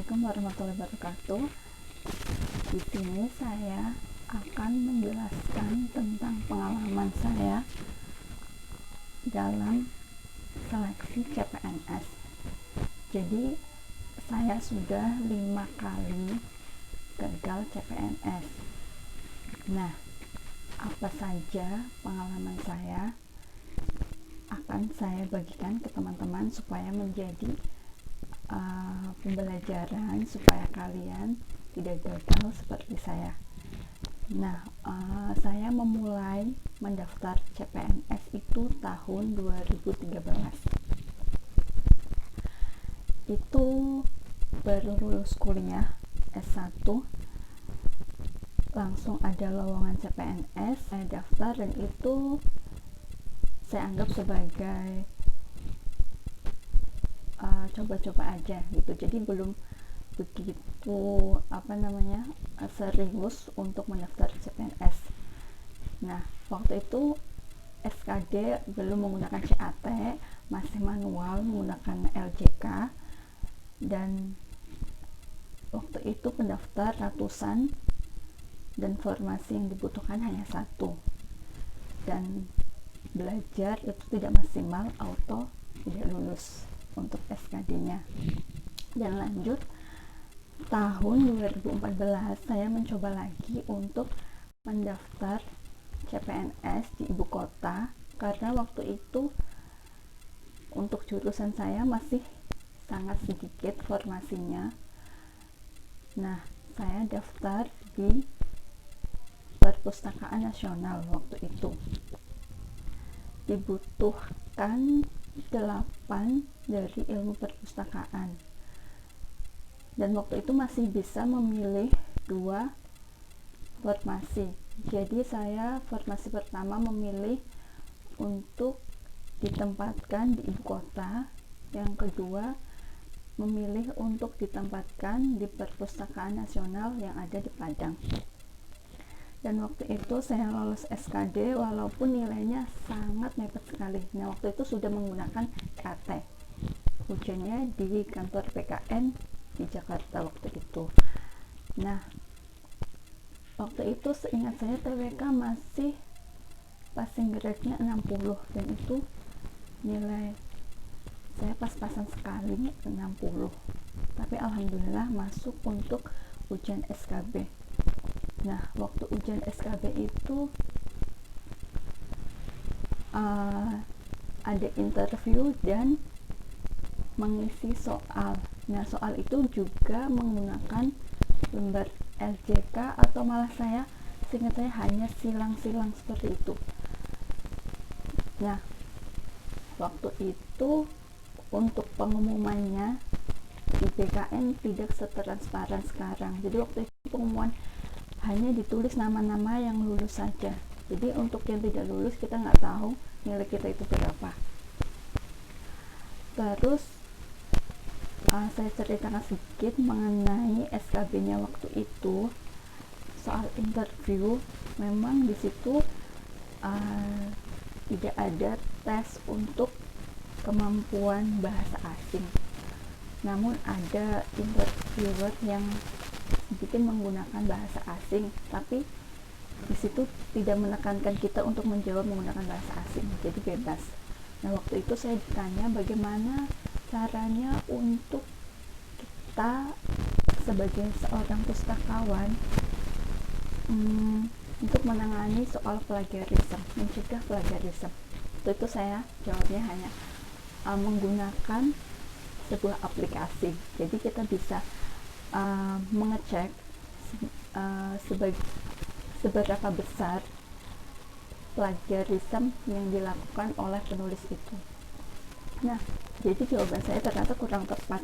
Assalamualaikum warahmatullahi wabarakatuh. Di sini saya akan menjelaskan tentang pengalaman saya dalam seleksi CPNS. Jadi saya sudah 5 kali gagal CPNS. Nah, apa saja pengalaman saya akan saya bagikan ke teman-teman supaya menjadi pembelajaran supaya kalian tidak gagal seperti saya. Nah, saya memulai mendaftar CPNS itu tahun 2013. Itu baru lulus kuliah S1, langsung ada lowongan CPNS, saya daftar dan itu saya anggap sebagai coba-coba aja gitu. Jadi belum begitu serius untuk mendaftar CPNS. Nah, waktu itu SKD belum menggunakan CAT, masih manual menggunakan LJK, dan waktu itu pendaftar ratusan dan formasi yang dibutuhkan hanya 1, dan belajar itu tidak maksimal, auto tidak lulus untuk SKD-nya. Dan lanjut tahun 2014 saya mencoba lagi untuk mendaftar CPNS di ibu kota karena waktu itu untuk jurusan saya masih sangat sedikit formasinya. Nah, saya daftar di Perpustakaan Nasional waktu itu. Dibutuhkan 8 dari ilmu perpustakaan, dan waktu itu masih bisa memilih 2 formasi. Jadi saya formasi pertama memilih untuk ditempatkan di ibu kota, yang kedua memilih untuk ditempatkan di Perpustakaan Nasional yang ada di Padang. Dan waktu itu saya lolos SKD walaupun nilainya sangat mepet sekali. Nah, waktu itu sudah menggunakan CAT. Ujiannya di kantor PKN di Jakarta waktu itu. Nah, waktu itu seingat saya TWK masih passing grade-nya 60, dan itu nilai saya pas-pasan sekali 60. Tapi alhamdulillah masuk untuk ujian SKB. Nah, waktu ujian SKB itu ada interview dan mengisi soal. Nah, soal itu juga menggunakan lembar LJK, atau malah seingat saya hanya silang-silang seperti itu. Nah, waktu itu untuk pengumumannya di BKN tidak setransparan sekarang. Jadi waktu itu pengumuman hanya ditulis nama-nama yang lulus saja. Jadi untuk yang tidak lulus kita nggak tahu nilai kita itu berapa. Terus saya ceritakan sedikit mengenai SKB-nya waktu itu. Soal interview, memang di situ tidak ada tes untuk kemampuan bahasa asing, namun ada interviewer yang sedikit menggunakan bahasa asing, tapi di situ tidak menekankan kita untuk menjawab menggunakan bahasa asing, jadi bebas. Nah, waktu itu saya ditanya bagaimana caranya untuk kita sebagai seorang pustakawan untuk menangani soal plagiarisme, mencegah plagiarisme. Waktu itu saya jawabnya hanya menggunakan sebuah aplikasi. Jadi kita bisa mengecek seberapa besar plagiarisme yang dilakukan oleh penulis itu. Nah, jadi jawaban saya ternyata kurang tepat,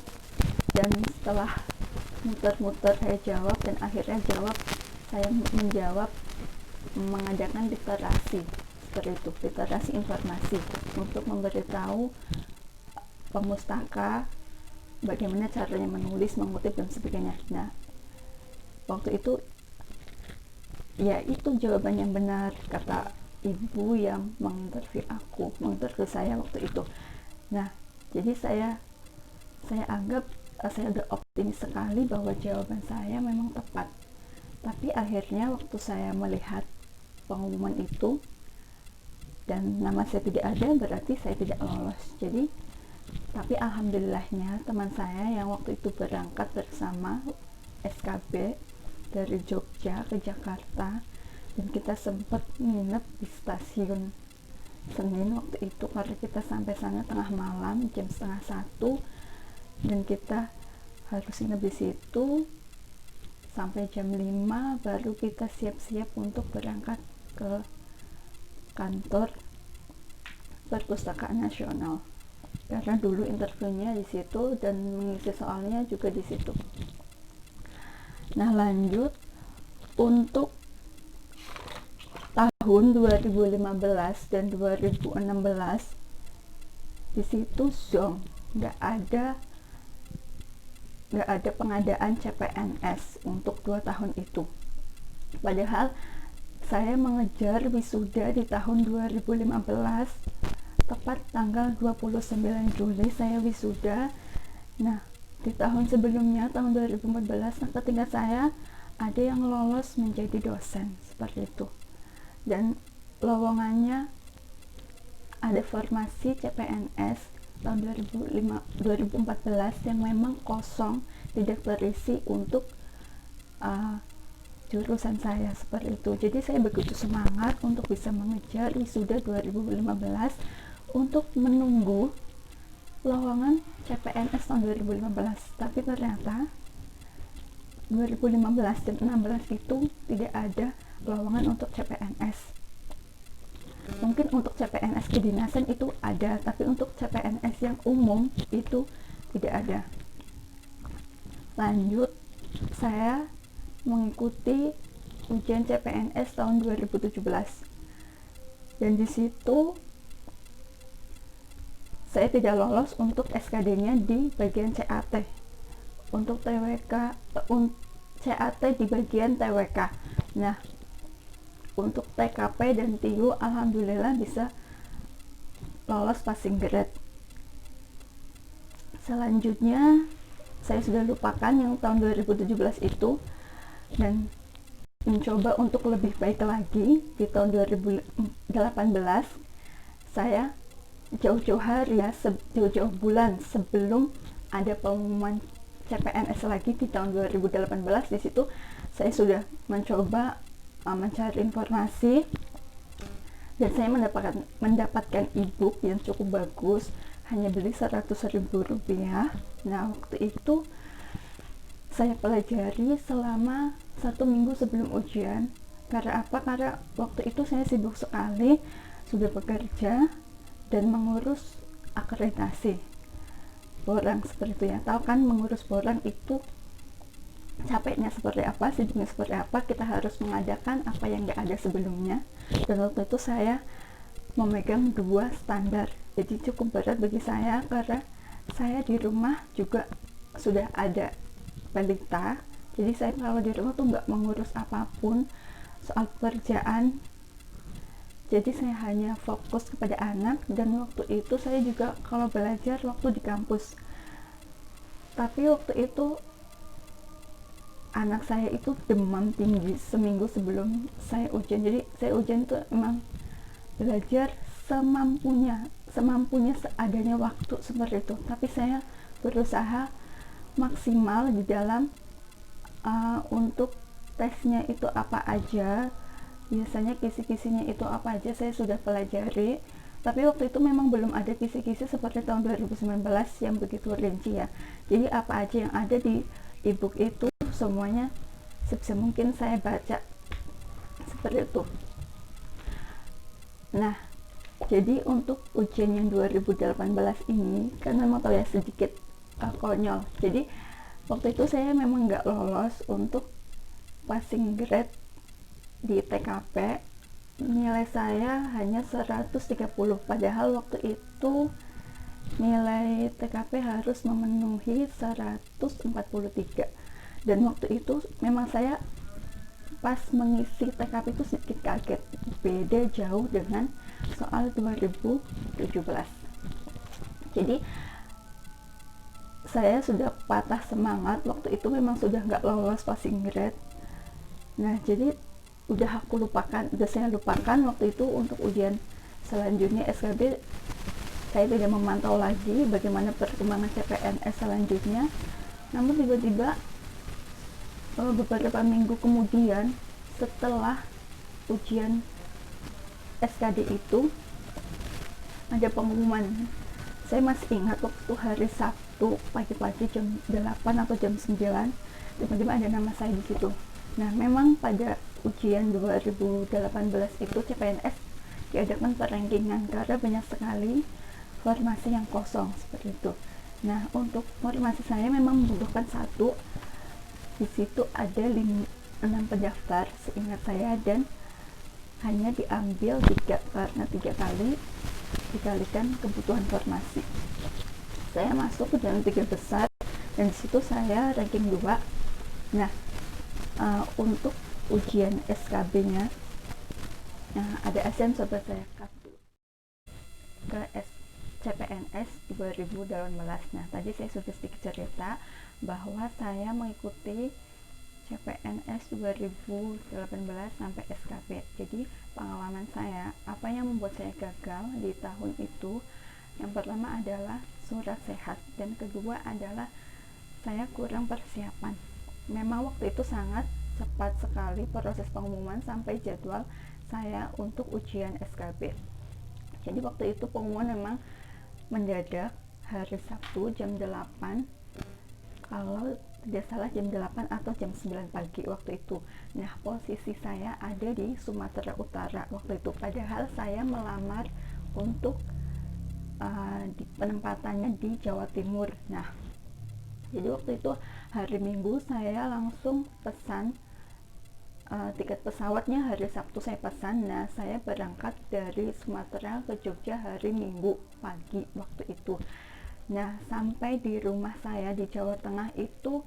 dan setelah muter-muter saya jawab, dan akhirnya saya menjawab mengadakan literasi seperti itu, literasi informasi, untuk memberitahu pemustaka bagaimana caranya menulis, mengutip, dan sebagainya. Nah, waktu itu ya itu jawaban yang benar, kata ibu yang menginterview saya waktu itu. Nah, jadi saya anggap saya udah optimis sekali bahwa jawaban saya memang tepat. Tapi akhirnya waktu saya melihat pengumuman itu dan nama saya tidak ada, berarti saya tidak lolos. Jadi tapi alhamdulillahnya teman saya yang waktu itu berangkat bersama SKB dari Jogja ke Jakarta, dan kita sempat nginep di stasiun Senin waktu itu karena kita sampai sana tengah malam jam 12:30, dan kita harus nginep di situ sampai jam 5 baru kita siap-siap untuk berangkat ke kantor Perpustakaan Nasional, karena dulu interviewnya di situ dan mengisi soalnya juga di situ. Nah, lanjut untuk tahun 2015 dan 2016 di situ zonk, nggak ada pengadaan CPNS untuk 2 tahun itu. Padahal saya mengejar wisuda di tahun 2015, tepat tanggal 29 Juli saya wisuda. Nah, di tahun sebelumnya, tahun 2014, ketika saya ada yang lolos menjadi dosen seperti itu, dan lowongannya ada formasi CPNS tahun 2014 yang memang kosong, tidak terisi untuk jurusan saya seperti itu. Jadi saya begitu semangat untuk bisa mengejar wisuda 2015 untuk menunggu lowongan CPNS tahun 2015. Tapi ternyata 2015 dan 2016 itu tidak ada lowongan untuk CPNS. Mungkin untuk CPNS kedinasan itu ada, tapi untuk CPNS yang umum itu tidak ada. Lanjut, saya mengikuti ujian CPNS tahun 2017, dan di situ saya tidak lolos untuk SKD-nya di bagian CAT. Untuk TWK, CAT di bagian TWK. Nah, untuk TKP dan TIU alhamdulillah bisa lolos passing grade. Selanjutnya saya sudah lupakan yang tahun 2017 itu dan mencoba untuk lebih baik lagi. Di tahun 2018 saya jauh-jauh hari ya, jauh-jauh bulan sebelum ada pengumuman CPNS lagi di tahun 2018, di situ saya sudah mencoba mencari informasi, dan saya mendapatkan e-book yang cukup bagus, hanya beli Rp100.000. Nah, waktu itu saya pelajari selama 1 minggu sebelum ujian. Karena apa? Karena waktu itu saya sibuk sekali, sudah bekerja dan mengurus akreditasi borang seperti itu ya. Tahu kan mengurus borang itu capeknya seperti apa, sibuknya seperti apa. Kita harus mengadakan apa yang nggak ada sebelumnya, dan waktu itu saya memegang 2 standar, jadi cukup berat bagi saya karena saya di rumah juga sudah ada balita. Jadi saya kalau di rumah tuh nggak mengurus apapun soal pekerjaan, jadi saya hanya fokus kepada anak. Dan waktu itu saya juga kalau belajar waktu di kampus, tapi waktu itu anak saya itu demam tinggi seminggu sebelum saya ujian. Jadi saya ujian itu emang belajar semampunya seadanya waktu seperti itu. Tapi saya berusaha maksimal di dalam untuk tesnya itu apa aja, biasanya kisi-kisinya itu apa aja saya sudah pelajari. Tapi waktu itu memang belum ada kisi-kisi seperti tahun 2019 yang begitu rinci ya. Jadi apa aja yang ada di e-book itu semuanya sebisa mungkin saya baca seperti itu. Nah, jadi untuk ujian yang 2018 ini kan memang tahu ya sedikit konyol. Jadi waktu itu saya memang nggak lolos untuk passing grade di TKP. Nilai saya hanya 130, padahal waktu itu nilai TKP harus memenuhi 143. Dan waktu itu memang saya pas mengisi TKP itu sedikit kaget, beda jauh dengan soal 2017. Jadi saya sudah patah semangat waktu itu, memang sudah nggak lolos passing grade. Nah jadi udah saya lupakan waktu itu. Untuk ujian selanjutnya SKB saya tidak memantau lagi bagaimana perkembangan CPNS selanjutnya. Namun tiba-tiba beberapa minggu kemudian setelah ujian SKD itu ada pengumuman. Saya masih ingat waktu hari Sabtu pagi-pagi jam 8 atau jam 9, tiba-tiba ada nama saya di situ. Nah, memang pada ujian 2018 itu CPNS diadakan perangkingan karena banyak sekali formasi yang kosong seperti itu. Nah, untuk formasi saya memang membutuhkan satu. Di situ ada 6 pendaftar seingat saya, dan hanya diambil 3 karena 3 kali dikalikan kebutuhan formasi. Saya masuk ke dalam 3 besar dan disitu saya ranking 2. Nah, untuk ujian SKB-nya ada ASEAN Sobat saya kartu ke CPNS 2018. Nah, tadi saya sudah sedikit cerita bahwa saya mengikuti CPNS 2018 sampai SKB. Jadi pengalaman saya, apa yang membuat saya gagal di tahun itu, yang pertama adalah surat sehat, dan kedua adalah saya kurang persiapan. Memang waktu itu sangat cepat sekali proses pengumuman sampai jadwal saya untuk ujian SKB. Jadi waktu itu pengumuman memang mendadak hari Sabtu jam 8, kalau tidak salah jam 8 atau jam 9 pagi waktu itu. Nah, posisi saya ada di Sumatera Utara waktu itu, padahal saya melamar untuk penempatannya di Jawa Timur. Nah, jadi waktu itu hari Minggu saya langsung pesan tiket pesawatnya, hari Sabtu saya pesan. Nah, saya berangkat dari Sumatera ke Jogja hari Minggu pagi waktu itu. Nah, sampai di rumah saya di Jawa Tengah itu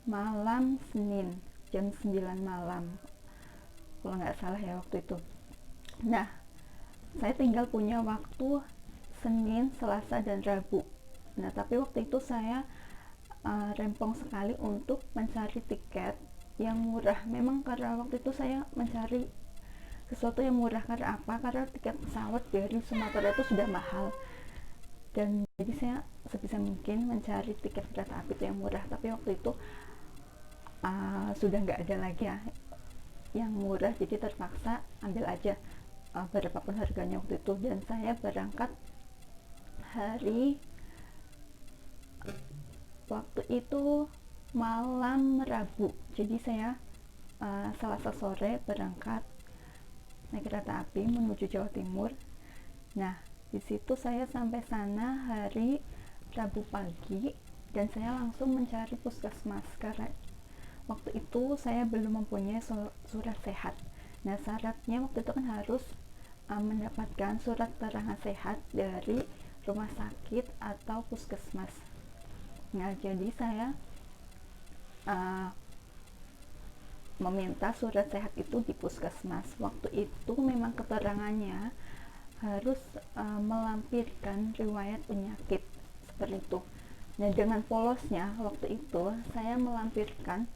malam Senin jam 9 malam kalau nggak salah ya waktu itu. Nah, saya tinggal punya waktu Senin, Selasa, dan Rabu. Nah, tapi waktu itu saya rempong sekali untuk mencari tiket yang murah. Memang karena waktu itu saya mencari sesuatu yang murah. Karena apa? Karena tiket pesawat dari Sumatera itu sudah mahal, dan jadi saya sebisa mungkin mencari tiket kereta api itu yang murah. Tapi waktu itu sudah nggak ada lagi ya yang murah, jadi terpaksa ambil aja berapapun harganya waktu itu. Dan saya berangkat hari waktu itu malam Rabu, jadi saya Selasa sore berangkat naik kereta api menuju Jawa Timur. Nah, di situ saya sampai sana hari Rabu pagi, dan saya langsung mencari puskesmas karena waktu itu saya belum mempunyai surat sehat. Nah, syaratnya waktu itu kan harus mendapatkan surat keterangan sehat dari rumah sakit atau puskesmas. Nah, jadi saya meminta surat sehat itu di puskesmas. Waktu itu memang keterangannya harus melampirkan riwayat penyakit seperti itu. Nah, dengan polosnya waktu itu saya melampirkan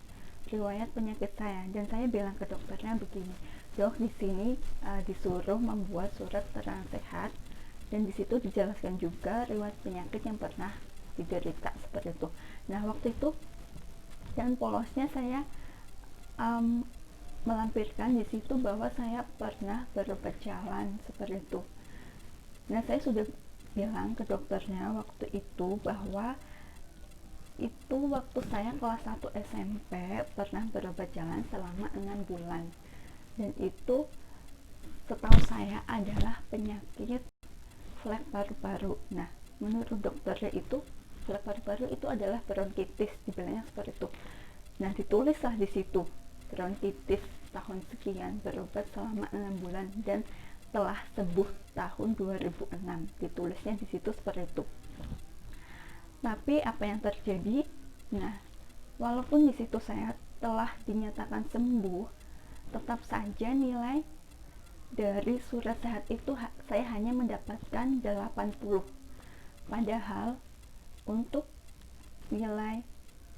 riwayat penyakit saya, dan saya bilang ke dokternya begini, dok, di sini disuruh membuat surat keterangan sehat, dan di situ dijelaskan juga riwayat penyakit yang pernah diderita seperti itu. Nah, waktu itu dan polosnya saya melampirkan di situ bahwa saya pernah berobat jalan seperti itu. Nah, saya sudah bilang ke dokternya waktu itu bahwa itu waktu saya kelas 1 SMP pernah berobat jalan selama 6 bulan, dan itu setahu saya adalah penyakit flek paru-paru. Nah, menurut dokternya itu flek paru-paru itu adalah bronkitis, dibilangnya seperti itu. Nah, ditulislah di situ bronkitis tahun sekian, berobat selama 6 bulan, dan telah sembuh tahun 2006, ditulisnya di situ seperti itu. Tapi apa yang terjadi? Nah, walaupun di situ saya telah dinyatakan sembuh, tetap saja nilai dari surat sehat itu saya hanya mendapatkan 80. Padahal untuk nilai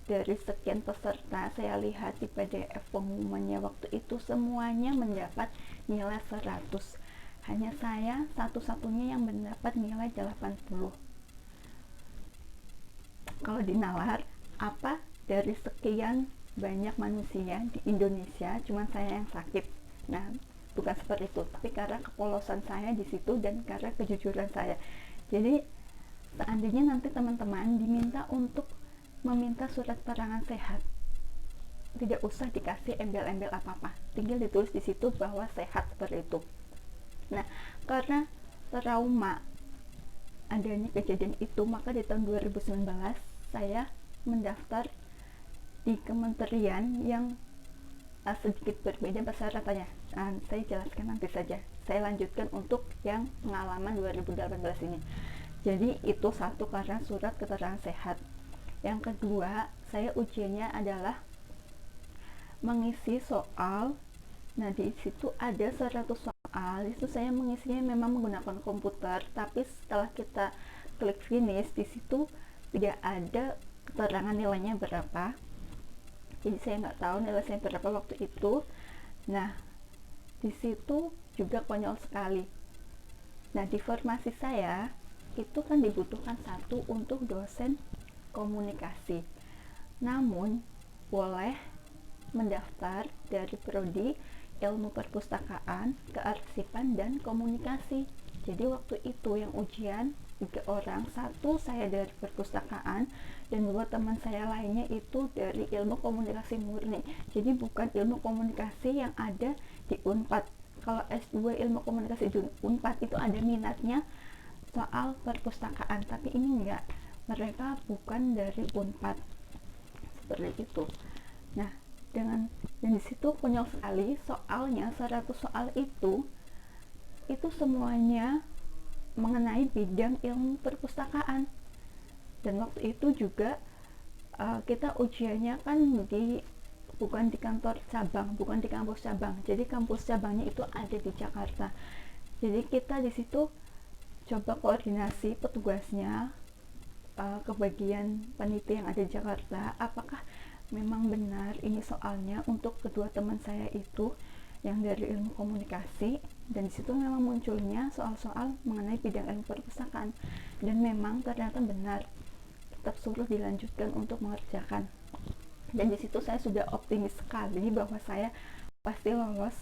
dari sekian peserta. Saya lihat di PDF pengumumannya waktu itu semuanya mendapat nilai 100. Hanya saya satu-satunya yang mendapat nilai 80. Kalau dinalar, apa dari sekian banyak manusia di Indonesia cuma saya yang sakit? Nah, bukan seperti itu, tapi karena kepolosan saya di situ dan karena kejujuran saya. Jadi seandainya nanti teman-teman diminta untuk meminta surat keterangan sehat, tidak usah dikasih embel-embel apa-apa, tinggal ditulis di situ bahwa sehat, seperti itu. Nah, karena trauma adanya kejadian itu, maka di tahun 2019 saya mendaftar di kementerian yang sedikit berbeda persyaratannya. Saya jelaskan nanti saja. Saya lanjutkan untuk yang pengalaman 2018 ini. Jadi itu satu, karena surat keterangan sehat. Yang kedua, saya ujiannya adalah mengisi soal. Nah, di situ ada 100 soal. Itu saya mengisinya memang menggunakan komputer, tapi setelah kita klik finish, di situ tidak ada keterangan nilainya berapa. Jadi saya nggak tahu nilai saya berapa waktu itu. Nah, di situ juga konyol sekali. Nah, di formasi saya itu kan dibutuhkan satu untuk dosen komunikasi, namun boleh mendaftar dari prodi ilmu perpustakaan, kearsipan, dan komunikasi. Jadi waktu itu yang ujian 3 orang, satu saya dari perpustakaan dan 2 teman saya lainnya itu dari ilmu komunikasi murni. Jadi bukan ilmu komunikasi yang ada di Unpad. Kalau S2 ilmu komunikasi di Unpad itu ada minatnya soal perpustakaan, tapi ini enggak, mereka bukan dari Unpad, seperti itu. Nah, dan di situ konyol sekali, soalnya 100 soal itu semuanya mengenai bidang ilmu perpustakaan. Dan waktu itu juga kita ujiannya kan bukan di kantor cabang, bukan di kampus cabang. Jadi kampus cabangnya itu ada di Jakarta. Jadi kita di situ coba koordinasi petugasnya ke bagian panitia yang ada di Jakarta, apakah memang benar ini soalnya untuk kedua teman saya itu yang dari ilmu komunikasi. Dan disitu memang munculnya soal-soal mengenai bidang ilmu perpustakaan, dan memang ternyata benar, tetap suruh dilanjutkan untuk mengerjakan. Dan disitu saya sudah optimis sekali bahwa saya pasti lolos.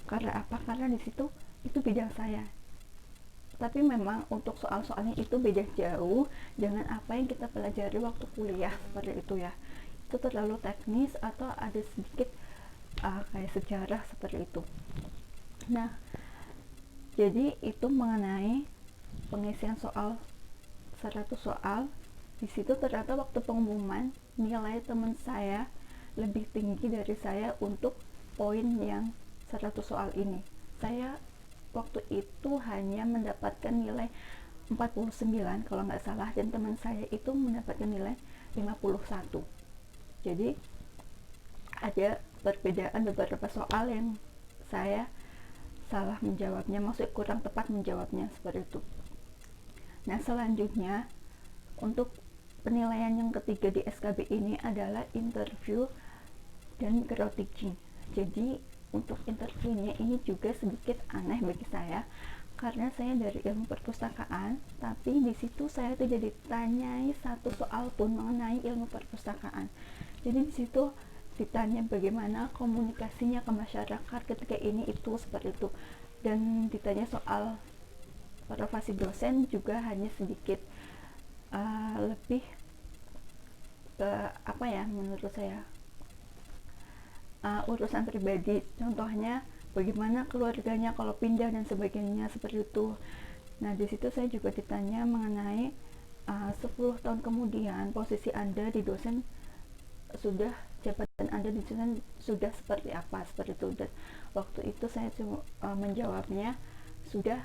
Karena apa? Karena disitu itu bidang saya. Tapi memang untuk soal-soalnya itu beda jauh dengan apa yang kita pelajari waktu kuliah, seperti itu ya. Itu terlalu teknis atau ada sedikit kayak sejarah, seperti itu. Nah, jadi itu mengenai pengisian soal 100 soal. Di situ ternyata waktu pengumuman nilai teman saya lebih tinggi dari saya untuk poin yang 100 soal ini. Saya waktu itu hanya mendapatkan nilai 49 kalau nggak salah, dan teman saya itu mendapatkan nilai 51. Jadi ada perbedaan beberapa soal yang saya salah menjawabnya, maksudnya kurang tepat menjawabnya, seperti itu. Nah, selanjutnya untuk penilaian yang ketiga di SKB ini adalah interview dan crowd teaching. Jadi untuk interviewnya ini juga sedikit aneh bagi saya, karena saya dari ilmu perpustakaan, tapi di situ saya tidak ditanyai satu soal pun mengenai ilmu perpustakaan. Jadi di situ ditanya bagaimana komunikasinya ke masyarakat ketika ini itu, seperti itu. Dan ditanya soal profesi dosen juga hanya sedikit lebih ke apa ya, menurut saya urusan pribadi, contohnya bagaimana keluarganya kalau pindah dan sebagainya, seperti itu. Nah, di situ saya juga ditanya mengenai 10 tahun kemudian posisi Anda di dosen sudah, jabatan Anda di dosen sudah seperti apa, seperti itu. Dan waktu itu saya menjawabnya sudah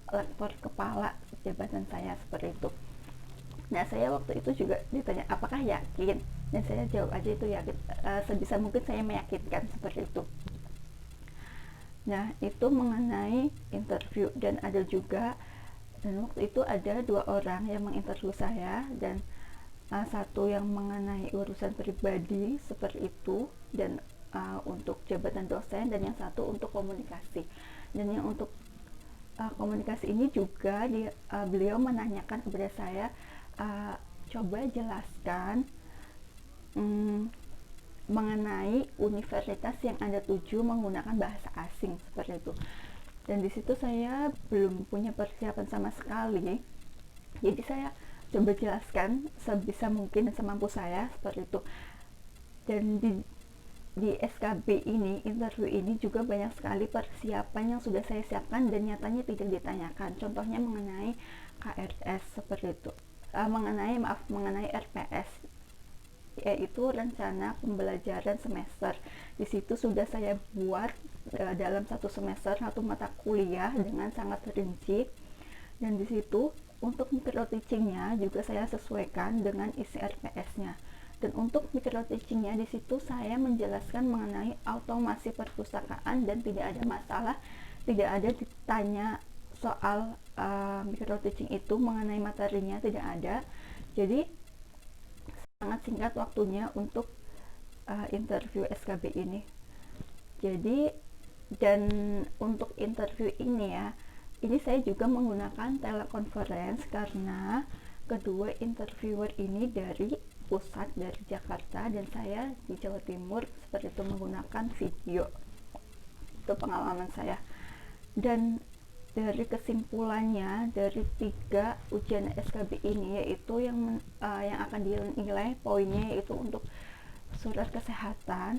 lektor kepala jabatan saya, seperti itu. Nah, saya waktu itu juga ditanya apakah yakin, dan saya jawab aja itu yakin, sebisa mungkin saya meyakinkan, seperti itu. Nah, itu mengenai interview. Dan ada juga, dan waktu itu ada 2 orang yang menginterview saya, dan satu yang mengenai urusan pribadi seperti itu, dan untuk jabatan dosen, dan yang satu untuk komunikasi. Dan yang untuk komunikasi ini juga beliau menanyakan kepada saya, coba jelaskan mengenai universitas yang Anda tuju menggunakan bahasa asing, seperti itu. Dan di situ saya belum punya persiapan sama sekali, jadi saya coba jelaskan sebisa mungkin dan semampu saya, seperti itu. Dan di SKB ini, interview ini juga banyak sekali persiapan yang sudah saya siapkan dan nyatanya tidak ditanyakan. Contohnya mengenai KRS, seperti itu. Mengenai RPS, yaitu rencana pembelajaran semester. Di situ sudah saya buat dalam satu semester satu mata kuliah dengan sangat rinci, dan di situ untuk micro teachingnya juga saya sesuaikan dengan isi RPS-nya. Dan untuk micro teachingnya di situ saya menjelaskan mengenai automasi perpustakaan dan tidak ada masalah, tidak ada ditanya soal micro teaching itu mengenai materinya, tidak ada. Jadi sangat singkat waktunya untuk interview SKB ini. Jadi, dan untuk interview ini ya, ini saya juga menggunakan teleconference karena kedua interviewer ini dari pusat, dari Jakarta, dan saya di Jawa Timur, seperti itu, menggunakan video. Itu pengalaman saya. Dan dari kesimpulannya dari 3 ujian SKB ini, yaitu yang akan dinilai poinnya, yaitu untuk surat kesehatan,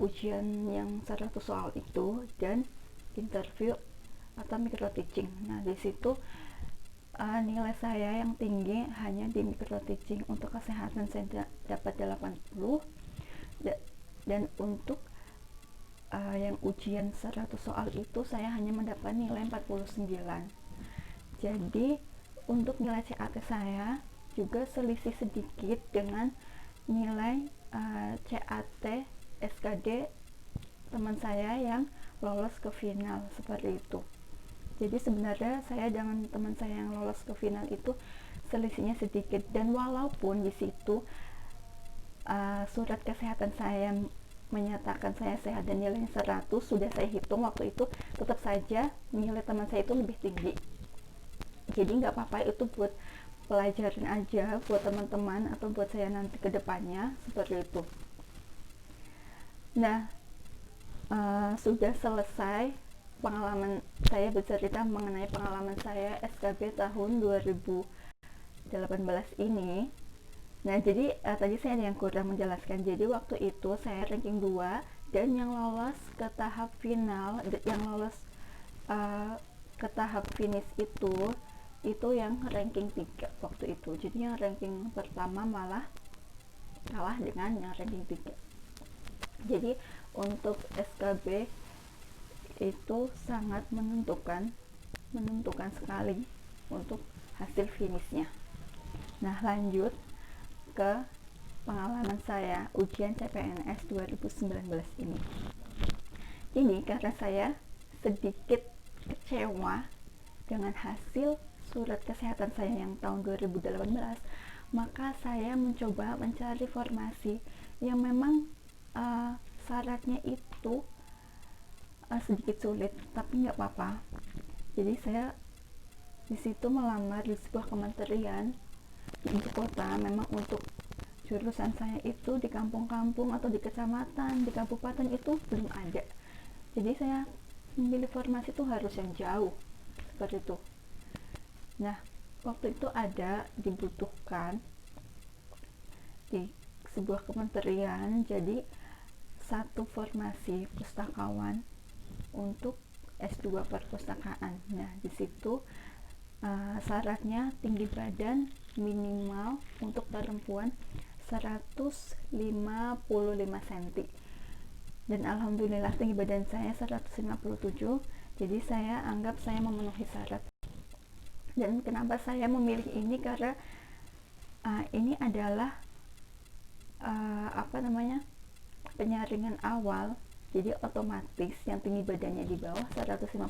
ujian yang 100 soal itu, dan interview atau micro teaching. Nah, di situ nilai saya yang tinggi hanya di micro teaching. Untuk kesehatan saya dapat 80, dan untuk yang ujian 100 soal itu saya hanya mendapat nilai 49. Jadi untuk nilai CAT saya juga selisih sedikit dengan nilai CAT SKD teman saya yang lolos ke final, seperti itu. Jadi sebenarnya saya dengan teman saya yang lolos ke final itu selisihnya sedikit, dan walaupun di situ surat kesehatan saya menyatakan saya sehat dan nilainya 100, sudah saya hitung waktu itu, tetap saja nilai teman saya itu lebih tinggi. Jadi nggak apa-apa, itu buat pelajaran aja buat teman-teman atau buat saya nanti ke depannya, seperti itu. Nah, sudah selesai pengalaman saya bercerita mengenai pengalaman saya SKB tahun 2018 ini. Nah, jadi tadi saya ada yang kurang menjelaskan. Jadi waktu itu saya ranking 2, dan yang lolos ke tahap final, yang lolos ke tahap finish itu yang ranking 3 waktu itu. Jadi yang ranking pertama malah kalah dengan yang ranking 3. Jadi untuk SKB itu sangat menentukan sekali untuk hasil finishnya. Nah, lanjut ke pengalaman saya ujian CPNS 2019 ini. Ini karena saya sedikit kecewa dengan hasil surat kesehatan saya yang tahun 2018, maka saya mencoba mencari formasi yang memang syaratnya itu sedikit sulit, tapi nggak apa-apa. Jadi saya di situ melamar di sebuah kementerian di ibu kota. Memang untuk jurusan saya itu di kampung-kampung atau di kecamatan, di kabupaten itu belum ada. Jadi saya memilih formasi itu harus yang jauh, seperti itu. Nah, waktu itu ada dibutuhkan di sebuah kementerian, jadi satu formasi pustakawan untuk S2 perpustakaan. Nah, di situ syaratnya tinggi badan minimal untuk perempuan 155 cm. Dan alhamdulillah tinggi badan saya 157, jadi saya anggap saya memenuhi syarat. Dan kenapa saya memilih ini, karena ini adalah penyaringan awal. Jadi otomatis yang tinggi badannya di bawah 155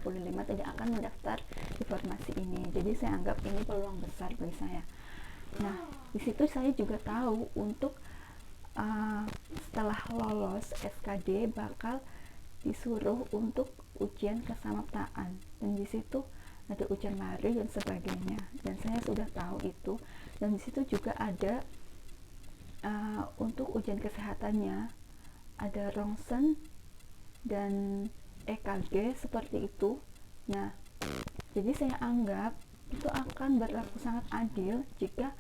tidak akan mendaftar di formasi ini. Jadi saya anggap ini peluang besar bagi saya. Nah, di situ saya juga tahu untuk setelah lolos SKD bakal disuruh untuk ujian kesamaptaan, dan di situ ada ujian lari dan sebagainya, dan saya sudah tahu itu. Dan di situ juga ada untuk ujian kesehatannya, ada rongsen dan EKG seperti itu. Nah, jadi saya anggap itu akan berlaku sangat adil jika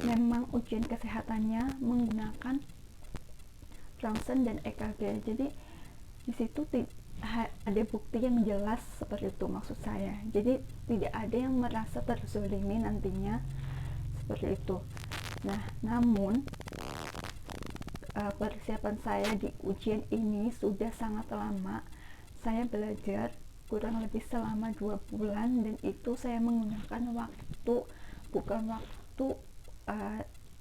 memang ujian kesehatannya menggunakan rongsen dan EKG. Jadi di situ ada bukti yang jelas seperti itu maksud saya. Jadi tidak ada yang merasa terzolimi nantinya seperti itu. Nah, namun persiapan saya di ujian ini sudah sangat lama. Saya belajar kurang lebih selama 2 bulan, dan itu saya menggunakan waktu, bukan waktu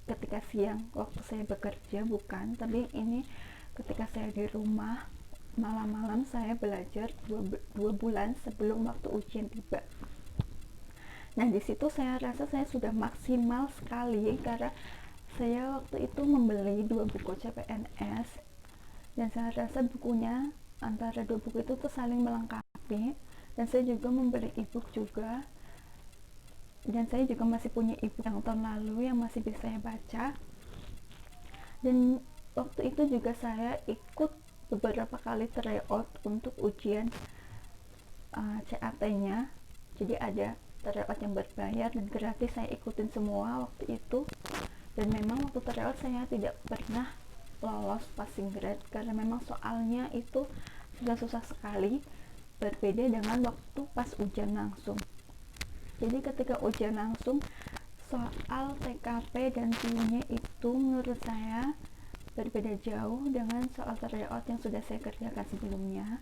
ketika siang waktu saya bekerja, bukan, tapi ini ketika saya di rumah malam-malam saya belajar 2 bulan sebelum waktu ujian tiba. Nah, di situ saya rasa saya sudah maksimal sekali karena saya waktu itu membeli 2 buku CPNS, dan saya rasa bukunya antara 2 buku itu tuh saling melengkapi, dan saya juga membeli ebook juga, dan saya juga masih punya ebook yang tahun lalu yang masih bisa saya baca. Dan waktu itu juga saya ikut beberapa kali tryout untuk ujian CAT-nya. Jadi ada tryout yang berbayar dan gratis, saya ikutin semua waktu itu. Dan memang waktu tryout saya tidak pernah lolos passing grade karena memang soalnya itu susah sekali, berbeda dengan waktu pas ujian langsung. Jadi ketika ujian langsung, soal TKP dan TIU-nya itu menurut saya berbeda jauh dengan soal tryout yang sudah saya kerjakan sebelumnya.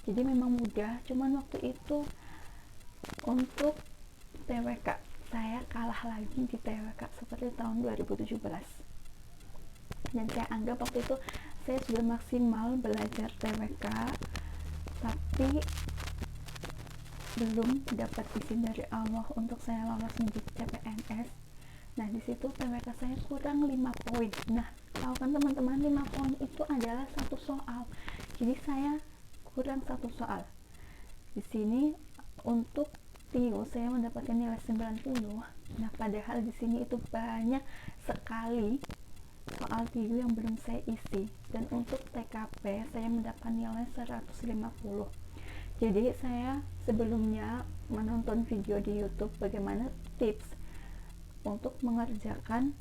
Jadi memang mudah, cuman waktu itu untuk TWK saya kalah lagi di TWK seperti tahun 2017. Dan saya anggap waktu itu saya sudah maksimal belajar TWK, tapi belum dapat izin dari Allah untuk saya lolos menjadi CPNS. Nah, di situ TWK saya kurang 5 poin. Nah, tahu kan teman-teman, 5 poin itu adalah 1 soal. Jadi saya kurang 1 soal. Di sini untuk TIU saya mendapatkan nilai 90. Nah, padahal di sini itu banyak sekali soal TIU yang belum saya isi. Dan untuk TKP saya mendapat nilai 150. Jadi saya sebelumnya menonton video di YouTube bagaimana tips untuk mengerjakan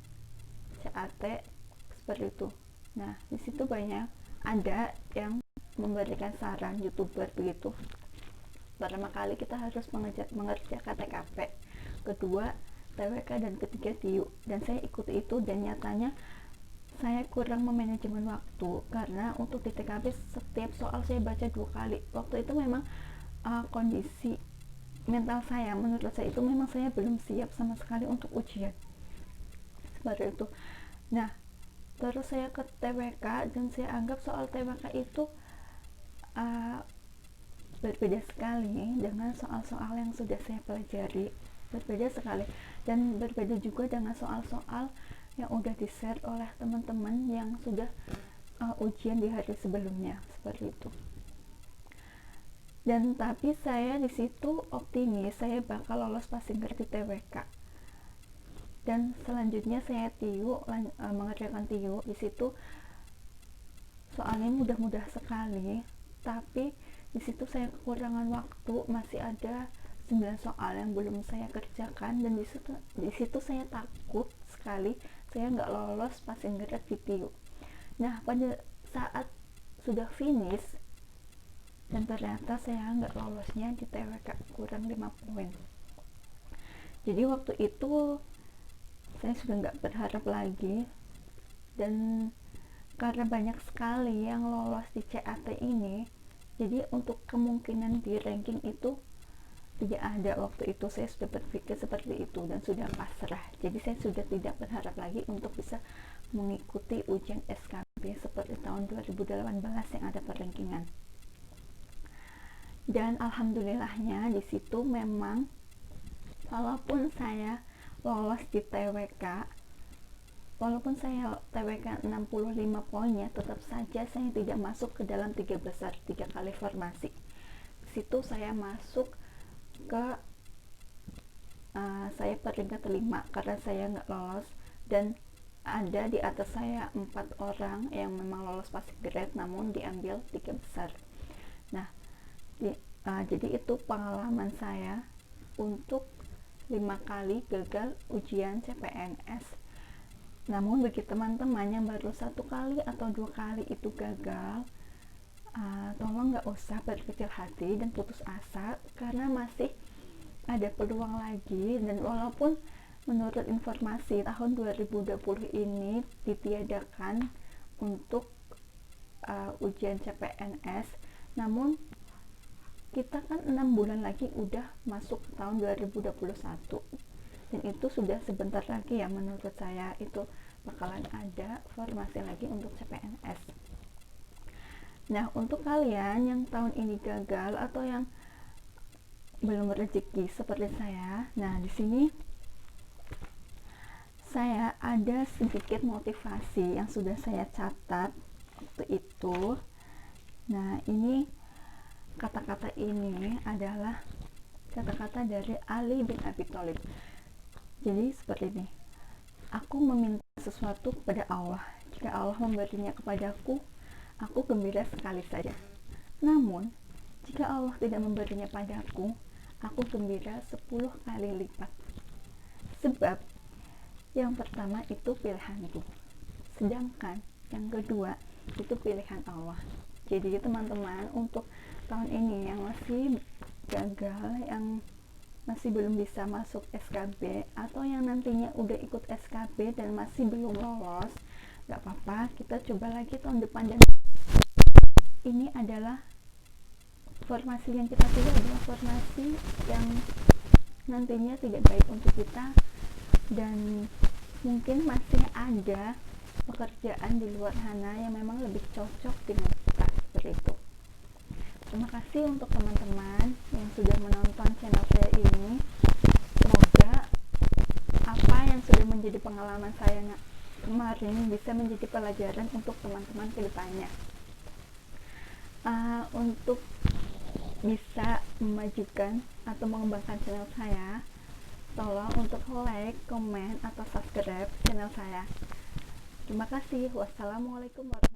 CAT seperti itu. Nah, di situ banyak ada yang memberikan saran, YouTuber begitu. Pertama kali kita harus mengerjakan TKP, kedua TWK, dan ketiga TIU. Dan saya ikuti itu, dan nyatanya saya kurang memanajemen waktu karena untuk di TKP setiap soal saya baca 2 kali. Waktu itu memang kondisi mental saya, menurut saya itu memang saya belum siap sama sekali untuk ujian seperti itu. Nah, terus saya ke TWK, dan saya anggap soal TWK itu berbeda sekali dengan soal-soal yang sudah saya pelajari, berbeda sekali, dan berbeda juga dengan soal-soal yang udah di-share oleh teman-teman yang sudah ujian di hari sebelumnya seperti itu. Dan tapi saya di situ optimis saya bakal lolos passing grade di TWK. Dan selanjutnya saya TIU, mengerjakan TIU. Di situ soalnya mudah-mudah sekali, tapi di situ saya kekurangan waktu, masih ada 9 soal yang belum saya kerjakan, dan di situ saya takut sekali saya nggak lolos passing grade di TIU. Nah, pada saat sudah finish, dan ternyata saya nggak lolosnya di TWK, kurang 5 poin. Jadi waktu itu saya sudah nggak berharap lagi, dan karena banyak sekali yang lolos di CAT ini, jadi untuk kemungkinan di ranking itu tidak ada. Waktu itu saya sudah berpikir seperti itu dan sudah pasrah. Jadi saya sudah tidak berharap lagi untuk bisa mengikuti ujian SKB seperti tahun 2018 yang ada perrankingan. Dan alhamdulillahnya di situ memang walaupun saya lolos di TWK, walaupun saya TWK 65 poinnya, tetap saja saya tidak masuk ke dalam 3 besar 3 kali formasi. Situ saya masuk ke saya peringkat 5 karena saya nggak lolos, dan ada di atas saya 4 orang yang memang lolos passing grade namun diambil 3 besar. Nah, jadi itu pengalaman saya untuk 5 kali gagal ujian CPNS. Namun bagi teman-teman yang baru 1 kali atau 2 kali itu gagal, tolong nggak usah berkecil hati dan putus asa, karena masih ada peluang lagi. Dan walaupun menurut informasi tahun 2020 ini ditiadakan untuk ujian CPNS, namun kita kan 6 bulan lagi udah masuk tahun 2021, dan itu sudah sebentar lagi ya, menurut saya itu bakalan ada formasi lagi untuk CPNS. Nah, untuk kalian yang tahun ini gagal atau yang belum rezeki seperti saya, nah di sini saya ada sedikit motivasi yang sudah saya catat waktu itu. Nah, ini kata-kata ini adalah kata-kata dari Ali bin Abi Thalib. Jadi seperti ini: aku meminta sesuatu kepada Allah. Jika Allah memberinya kepadaku, aku gembira sekali saja. Namun, jika Allah tidak memberinya padaku, aku gembira 10 kali lipat. Sebab yang pertama itu pilihanku, sedangkan yang kedua itu pilihan Allah. Jadi teman-teman, untuk tahun ini yang masih gagal, yang masih belum bisa masuk SKB, atau yang nantinya udah ikut SKB dan masih belum lolos, gak apa-apa, kita coba lagi tahun depan. Dan ini adalah formasi yang kita pilih adalah formasi yang nantinya tidak baik untuk kita, dan mungkin masih ada pekerjaan di luar sana yang memang lebih cocok dengan kita, seperti itu. Terima kasih untuk teman-teman yang sudah menonton channel saya ini. Semoga apa yang sudah menjadi pengalaman saya kemarin bisa menjadi pelajaran untuk teman-teman ke depannya. Untuk bisa memajukan atau mengembangkan channel saya, tolong untuk like, komen, atau subscribe channel saya. Terima kasih. Wassalamualaikum warahmatullahi wabarakatuh.